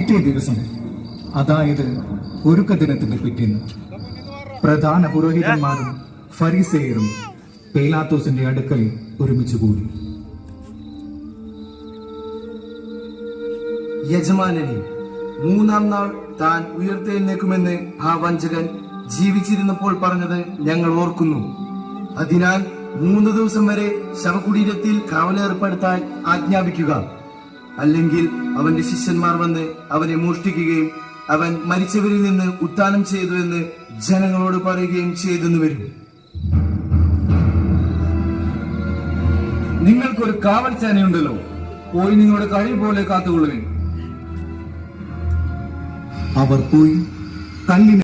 പിറ്റേ ദിവസം, അതായത് ഒരുക്ക ദിനത്തിന്റെ പിറ്റേന്ന്, പ്രധാന പുരോഹിതന്മാരും ഫരീസേയരും പീലാത്തോസിന്റെ അടുക്കൽ ഒരുമിച്ച് കൂടി. യജമാനനെ, മൂന്നാം നാൾ താൻ ഉയർത്തെഴുന്നേക്കുമെന്ന് ആ വഞ്ചകൻ ജീവിച്ചിരുന്നപ്പോൾ പറഞ്ഞത് ഞങ്ങൾ ഓർക്കുന്നു. അതിനാൽ 3 ദിവസം വരെ ശവകുടീരത്തിൽ കാവലേർപ്പെടുത്താൻ ആജ്ഞാപിക്കുക. അല്ലെങ്കിൽ അവന്റെ ശിഷ്യന്മാർ വന്ന് അവനെ മോഷ്ടിക്കുകയും അവൻ മരിച്ചവരിൽ നിന്ന് ഉത്ഥാനം ചെയ്തു എന്ന് ജനങ്ങളോട് പറയുകയും ചെയ്തെന്ന് വരും. നിങ്ങൾക്കൊരു കാവൽ സേനയുണ്ടല്ലോ, പോയി നിങ്ങളുടെ കഴിവ് പോലെ കാത്തുകൊള്ളുവിൻ. അവർ പോയി കല്ലിന്